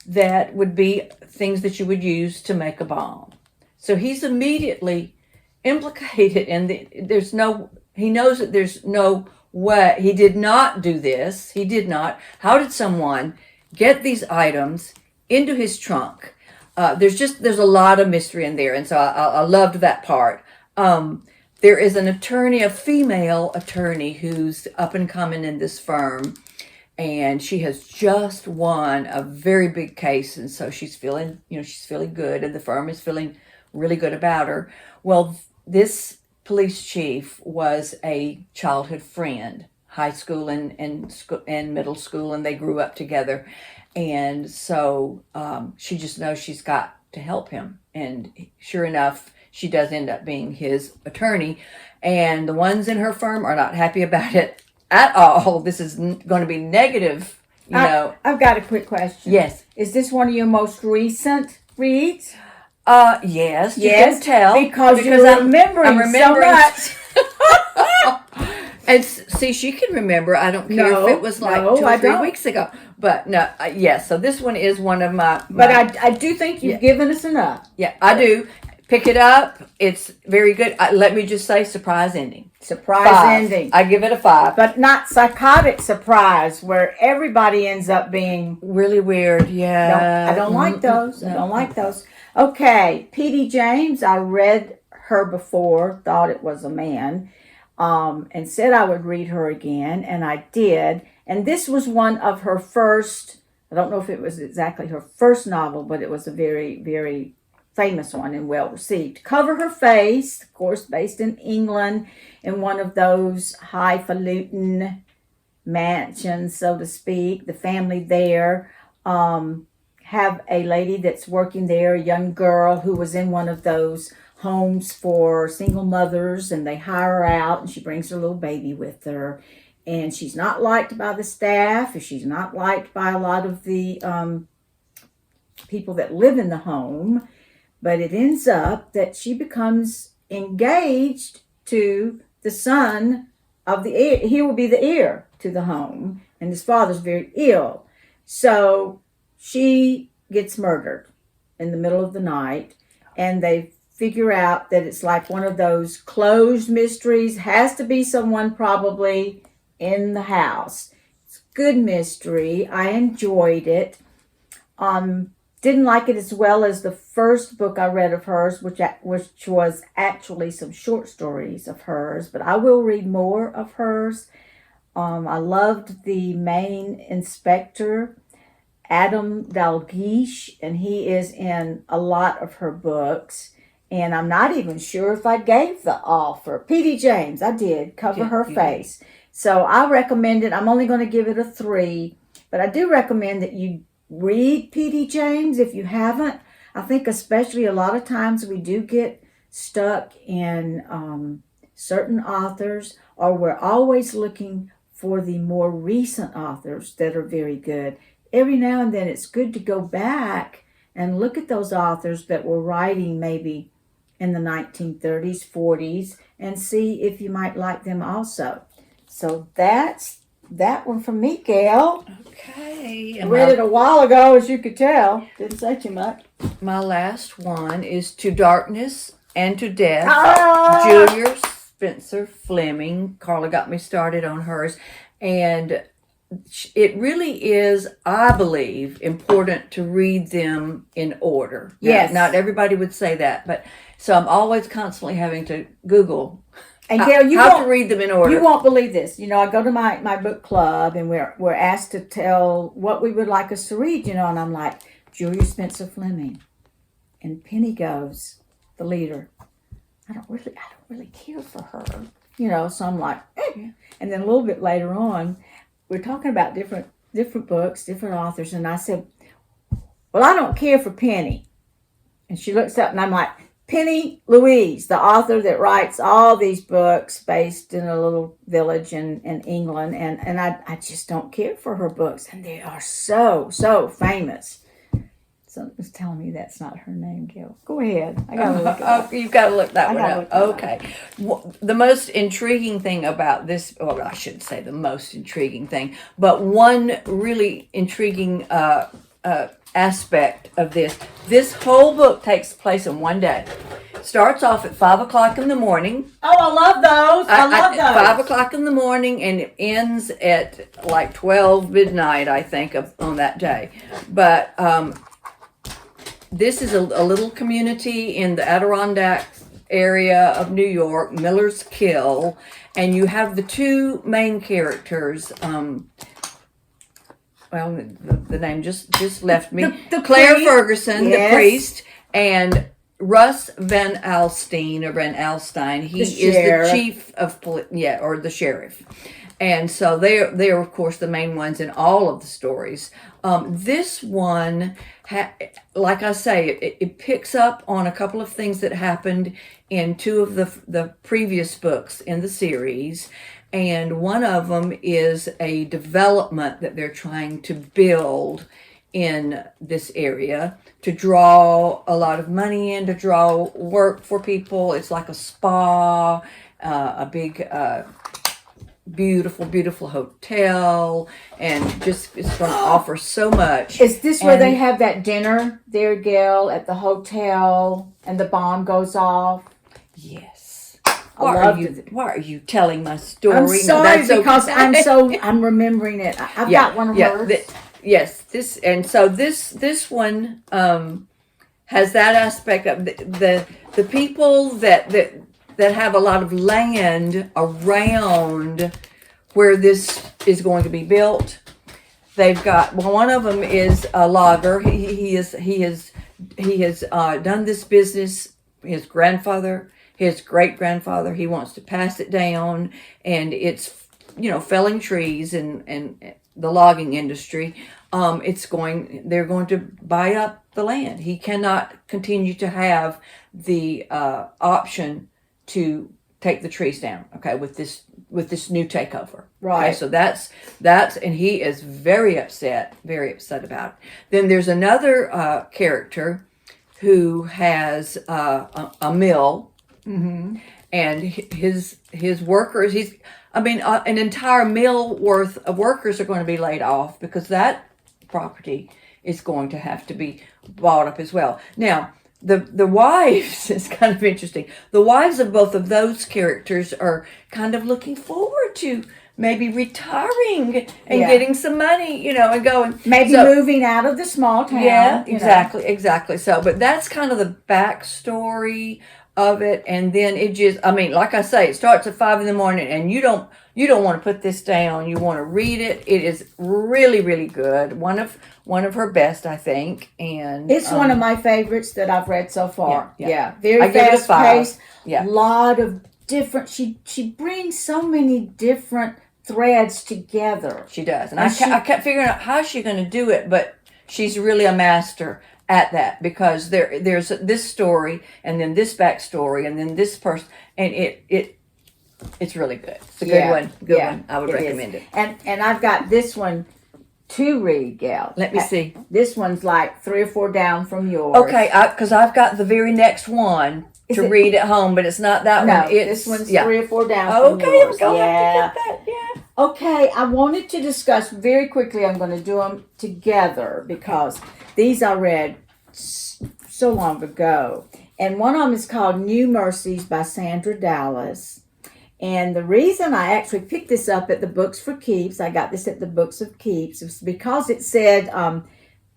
that would be things that you would use to make a bomb. So he's immediately implicated, and he knows that there's no way. He did not do this. He did not. How did someone get these items into his trunk? There's a lot of mystery in there, and so I loved that part. There is an attorney, a female attorney, who's up and coming in this firm, and she has just won a very big case, and so she's feeling good, and the firm is feeling really good about her. Well, this police chief was a childhood friend, high school and middle school, and they grew up together. And so she just knows she's got to help him. And sure enough, she does end up being his attorney. And the ones in her firm are not happy about it at all. This is going to be negative, I've got a quick question. Yes. Is this one of your most recent reads? Yes, you can tell. Because I'm remembering so much. And see, she can remember. I don't care if it was like 2 or 3 weeks ago. But no, yes. So this one is one of my. But I do think you've given us enough. Yeah, I do. Pick it up. It's very good. Let me just say, surprise ending. Surprise 5. ending. I give it a 5. But not psychotic surprise where everybody ends up being really weird. Yeah. I don't like those. I don't like those. Okay, P.D. James. I read her before, thought it was a man, and said I would read her again, and I did. And this was one of her first, I don't know if it was exactly her first novel, but it was a very, very famous one and well received. Cover Her Face, of course, based in England, in one of those highfalutin mansions, so to speak. The family there have a lady that's working there, a young girl who was in one of those homes for single mothers, and they hire her out, and she brings her little baby with her. And she's not liked by the staff, she's not liked by a lot of the people that live in the home. But it ends up that she becomes engaged to the son of the heir. He will be the heir to the home, and his father's very ill. So she gets murdered in the middle of the night, and they figure out that it's like one of those closed mysteries. Has to be someone probably in the house. It's a good mystery. I enjoyed it. Didn't like it as well as the first book I read of hers, which was actually some short stories of hers, but I will read more of hers. I loved the main inspector, Adam Dalgish, and he is in a lot of her books. And I'm not even sure if I gave the offer. P.D. James, I did. Cover Her Face. So I recommend it. I'm only going to give it a 3, but I do recommend that you read P.D. James if you haven't. I think especially a lot of times we do get stuck in certain authors, or we're always looking for the more recent authors that are very good. Every now and then it's good to go back and look at those authors that were writing maybe in the 1930s, 40s, and see if you might like them also. So that's that one from me, Gail. Okay. I read it a while ago, as you could tell. Didn't say too much. My last one is To Darkness and to Death. Julia Spencer Fleming. Carla got me started on hers. And it really is, I believe, important to read them in order. Yes. Not everybody would say that, but so I'm always constantly having to Google and Gail, how to read them in order. You won't believe this. You know, I go to my book club, and we're asked to tell what we would like us to read, and I'm like, Julia Spencer Fleming. And Penny goes, the leader, I don't really care for her. So I'm like, And then a little bit later on, we're talking about different books, different authors, and I said, well, I don't care for Penny. And she looks up, and I'm like, Penny Louise, the author that writes all these books based in a little village in England, and I just don't care for her books, and they are so famous. Something's telling me that's not her name, Gil. Go ahead. I gotta look it up. You've got to look that one up. Okay. The most intriguing thing about this, well, I shouldn't say the most intriguing thing, but one really intriguing aspect of this whole book takes place in one day. Starts off at 5 o'clock in the morning. Oh, I love those. I love those. 5 o'clock in the morning, and it ends at like 12 midnight, I think, on that day. But this is a little community in the Adirondack area of New York, Miller's Kill, and you have the two main characters. Well, the name just left me. The Claire priest. Ferguson, Yes. the priest, and Russ Van Alstyne. He is the chief of or the sheriff. And so they are, of course, the main ones in all of the stories. This one, like I say, it picks up on a couple of things that happened in two of the previous books in the series. And one of them is a development that they're trying to build in this area to draw a lot of money in, to draw work for people. It's like a spa, a big beautiful, beautiful hotel, and just it's going to offer so much. Is this where And- they have that dinner there, Gail, at the hotel, and the bomb goes off? Yes. Loved Why are you telling my story? I'm No, sorry that's because okay. I'm remembering it. I've got one of hers. Yes, this one has that aspect of the people that have a lot of land around where this is going to be built. They've got one of them is a logger. He has done this business. His grandfather, his great grandfather, he wants to pass it down, and it's felling trees and the logging industry. They're going to buy up the land. He cannot continue to have the option to take the trees down. Okay, with this new takeover. Right. Okay, so that's and he is very upset about it. Then there's another character who has a mill, and his workers. An entire mill worth of workers are going to be laid off because that property is going to have to be bought up as well. Now, the wives is kind of interesting. The wives of both of those characters are kind of looking forward to maybe retiring and getting some money, and going. Maybe moving out of the small town. Yeah, exactly. So, but that's kind of the backstory of it, and then it just, like I say, it starts at 5 a.m, and you don't want to put this down. You want to read it. It is really, really good. One of her best, I think, and it's one of my favorites that I've read so far. Yeah. Very fast paced. Yeah, lot of different. She brings so many different threads together. She does, and I kept figuring out how she's going to do it, but she's really a master at that, because there's this story and then this backstory and then this person, and it's really good. It's a good one. Good one. I would recommend it. And I've got this one to read, Gal. Let me see. This one's like 3 or 4 down from yours. Okay, because I've got the very next one to read at home, but it's not that one. This one's 3 or 4 down from yours. Okay, I'm going to have to get that. Yeah. Okay, I wanted to discuss very quickly. I'm going to do them together because these I read so long ago. And one of them is called New Mercies by Sandra Dallas. And the reason I actually picked this up at the Books for Keeps, I got this at the Books of Keeps, was because it said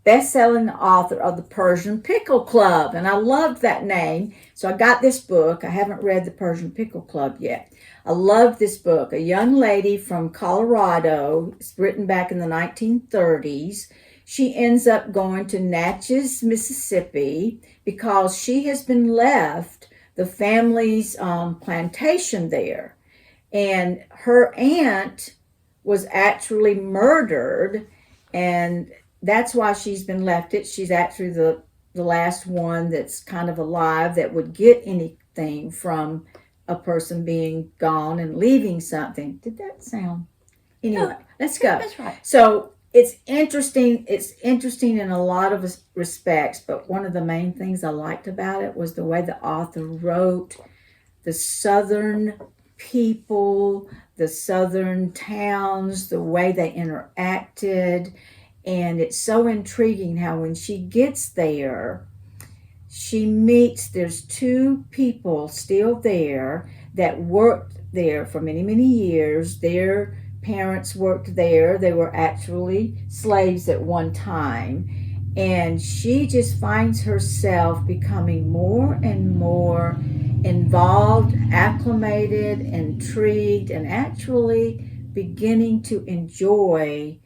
best-selling author of the Persian Pickle Club. And I loved that name. So I got this book. I haven't read the Persian Pickle Club yet. I love this book. A young lady from Colorado, it's written back in the 1930s. She ends up going to Natchez, Mississippi, because she has been left the family's plantation there. And her aunt was actually murdered, and that's why she's been left it. She's actually the last one that's kind of alive that would get anything from a person being gone and leaving something. Did that sound? Anyway, let's go. That's right. So it's interesting. It's interesting in a lot of respects, but one of the main things I liked about it was the way the author wrote the southern people, the southern towns, the way they interacted. And it's so intriguing how when she gets there, she meets, there's 2 people still there that worked there for many, many years. Their parents worked there. They were actually slaves at one time. And she just finds herself becoming more and more involved, acclimated, intrigued, and actually beginning to enjoy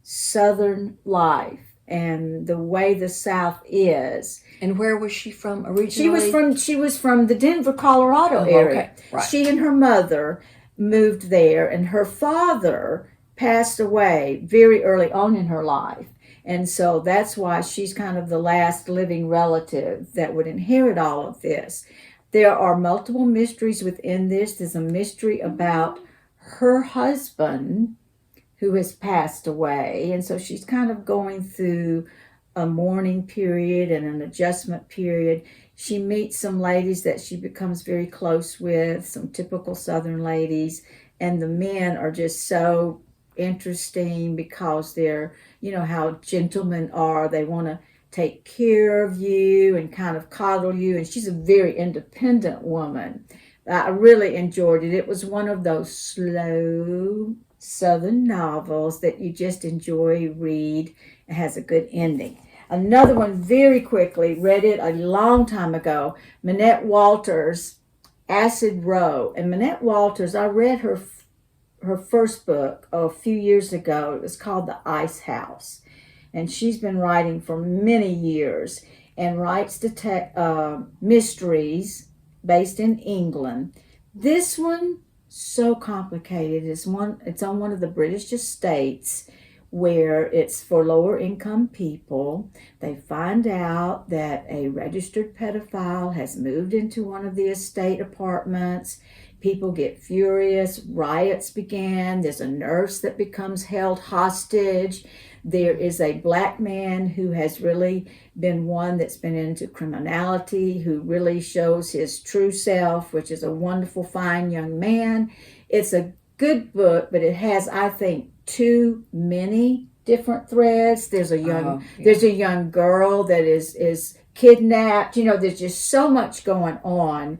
Southern life and the way the South is. And where was she from originally? She was from the Denver, Colorado area. Okay. Right. She and her mother moved there, and her father passed away very early on in her life. And so that's why she's kind of the last living relative that would inherit all of this. There are multiple mysteries within this. There's a mystery about her husband who has passed away. And so she's kind of going through a mourning period and an adjustment period. She meets some ladies that she becomes very close with, some typical Southern ladies. and the men are just so interesting because they're, how gentlemen are. They want to take care of you and kind of coddle you. And she's a very independent woman. I really enjoyed it. It was one of those slow Southern novels that you just enjoy, read. It has a good ending. Another one, very quickly, read it a long time ago, Minette Walters' Acid Row. And Minette Walters, I read her first book a few years ago. It was called The Ice House. And she's been writing for many years and writes mysteries based in England. This one, so complicated. It's on one of the British estates where it's for lower income people. They find out that a registered pedophile has moved into one of the estate apartments. People get furious. Riots began. There's a nurse that becomes held hostage. There is a black man who has really been one that's been into criminality, who really shows his true self, which is a wonderful, fine young man. It's a good book, but it has, I think, too many different threads. There's a young girl that is kidnapped. There's just so much going on.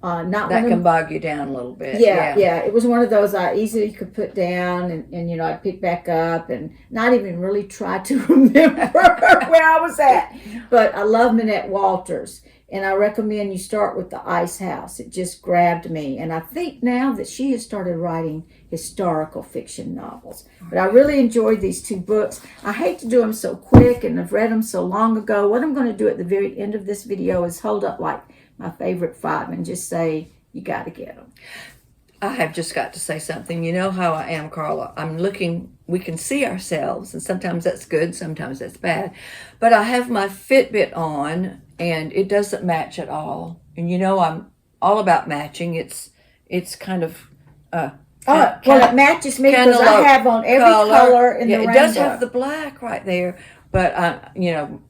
That can bog you down a little bit. Yeah. It was one of those I easily could put down and I'd pick back up and not even really try to remember where I was at. But I love Minette Walters, and I recommend you start with The Ice House. It just grabbed me. And I think now that she has started writing historical fiction novels. But I really enjoyed these two books. I hate to do them so quick, and I've read them so long ago. What I'm going to do at the very end of this video is hold up like my favorite 5 and just say, you got to get them. I have just got to say something. You know how I am, Carla. I'm looking, we can see ourselves, and sometimes that's good, sometimes that's bad. But I have my Fitbit on, and it doesn't match at all. And I'm all about matching. It's kind of... well, it matches me because I have on every color in the rainbow. It does have the black right there. But,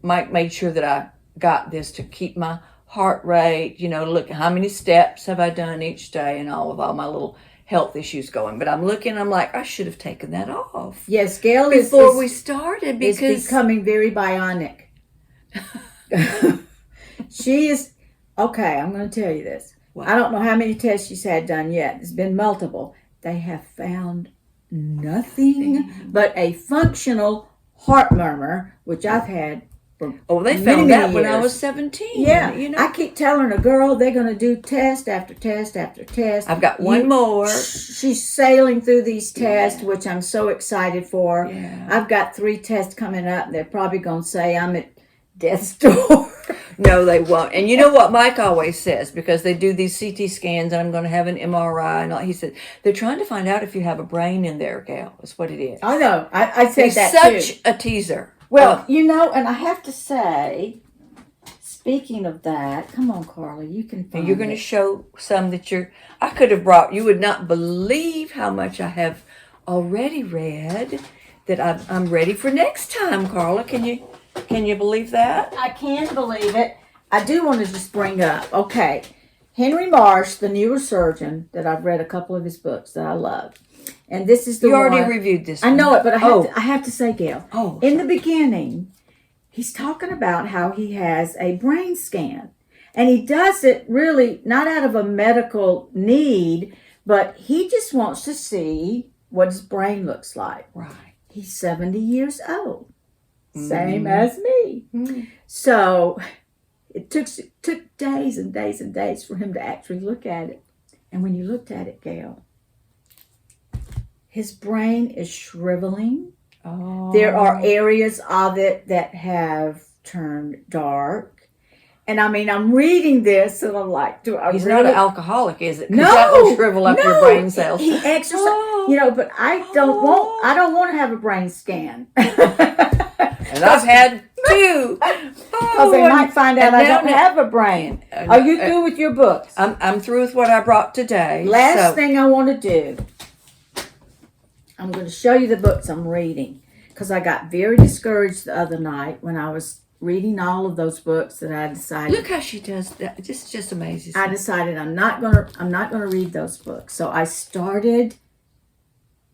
Mike made sure that I got this to keep my heart rate, look how many steps have I done each day and all my little health issues going. But I'm looking, I'm like, I should have taken that off. Yes, Gail before we started, because it's becoming very bionic. She is, okay, I'm going to tell you this. Wow. I don't know how many tests she's had done yet. It's been multiple. They have found nothing but a functional heart murmur, which I've had. They found that when I was 17. Yeah, I keep telling a girl they're going to do test after test after test. I've got one more. She's sailing through these tests, which I'm so excited for. Yeah. I've got 3 tests coming up. They're probably going to say I'm at death's door. No, they won't. And you know what Mike always says, because they do these CT scans and I'm going to have an MRI. And all. He said, they're trying to find out if you have a brain in there, Gail. That's what it is. I know. I said that too. Such a teaser. Well, and I have to say, speaking of that, come on, Carla, you can find you're going to show some that I could have brought. You would not believe how much I have already read that I'm ready for next time, Carla. Can you believe that? I can believe it. I do want to just bring up, okay, Henry Marsh, the neurosurgeon, that I've read a couple of his books that I love. And this is the one. You already one. Reviewed this I one. know it, but I have to say, Gail, in the beginning, he's talking about how he has a brain scan. And he does it really not out of a medical need, but he just wants to see what his brain looks like. Right. He's 70 years old. Same as me. Mm. So it took days and days and days for him to actually look at it. And when you looked at it, Gail, his brain is shriveling. Oh. There are areas of it that have turned dark. And I mean, I'm reading this and I'm like, He's not an alcoholic, is it? No. That will shrivel up your brain cells. He exercises, but I don't want to have a brain scan. And I've had 2. Because they might find out I don't have a brain. Are you through with your books? I'm through with what I brought today. Last thing I want to do, I'm going to show you the books I'm reading. Because I got very discouraged the other night when I was reading all of those books that I decided. Look how she does that. It just amazes me. I decided I'm not gonna read those books. So I started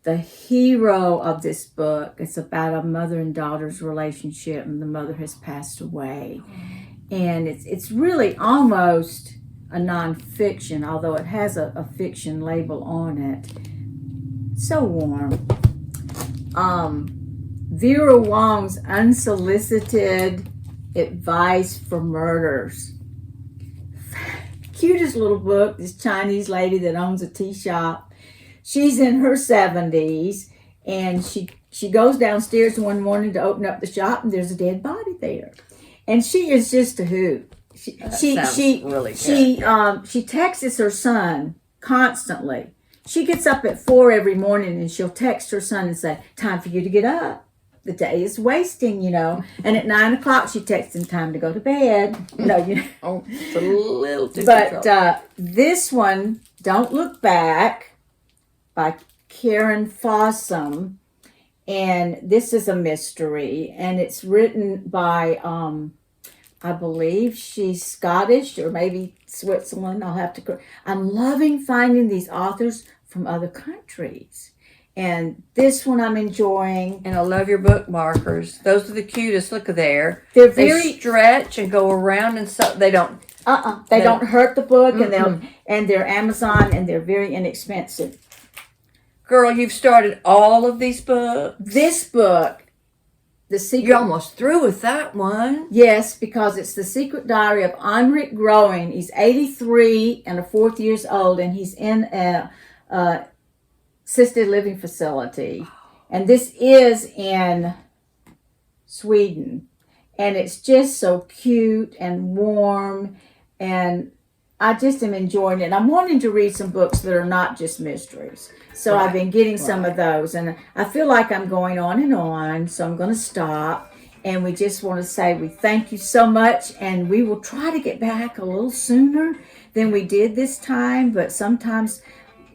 the hero of this book. It's about a mother and daughter's relationship, and the mother has passed away. And it's really almost a nonfiction, although it has a fiction label on it. So warm. Vera Wong's Unsolicited Advice for Murders. Cutest little book. This Chinese lady that owns a tea shop. She's in her 70s, and she goes downstairs one morning to open up the shop, and there's a dead body there. And she is just a hoot. She really good. She texts her son constantly. She gets up at 4 every morning, and she'll text her son and say, "Time for you to get up. The day is wasting, you know." And at 9 o'clock, she texts him, "Time to go to bed." Oh, it's a little too But this one, Don't Look Back, by Karen Fossum. And this is a mystery, and it's written by, I believe she's Scottish or maybe Switzerland. I'm loving finding these authors from other countries. And this one I'm enjoying. And I love your bookmarkers. Those are the cutest. Look there. They're They very stretch and go around, and so they don't. They don't hurt the book, and they're Amazon, and they're very inexpensive. Girl, you've started all of these books. This book, The Secret. You're almost through with that one. Yes, because it's The Secret Diary of Henrik Growing. He's 83 and 4 years old, and he's in a assisted living facility. And this is in Sweden. And it's just so cute and warm, and I just am enjoying it. I'm wanting to read some books that are not just mysteries. So I've been getting some of those, and I feel like I'm going on and on, so I'm going to stop. And we just want to say we thank you so much, and we will try to get back a little sooner than we did this time, but sometimes,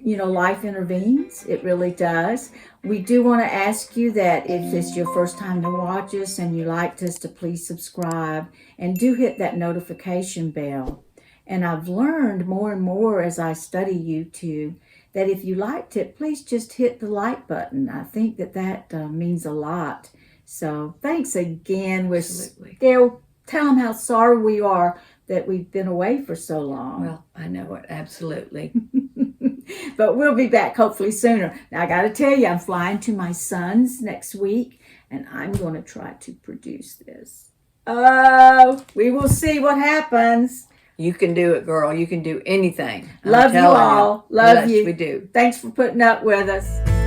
life intervenes. It really does. We do want to ask you that if it's your first time to watch us and you liked us, to please subscribe and do hit that notification bell. And I've learned more and more as I study YouTube that if you liked it, please just hit the like button. I think that means a lot. So thanks again. We're still tell them how sorry we are that we've been away for so long. Well, I know it, absolutely. But we'll be back hopefully sooner. Now I got to tell you, I'm flying to my son's next week, and I'm going to try to produce this. Oh, we will see what happens. You can do it, girl. You can do anything. Love you all. Love you. We do. Thanks for putting up with us.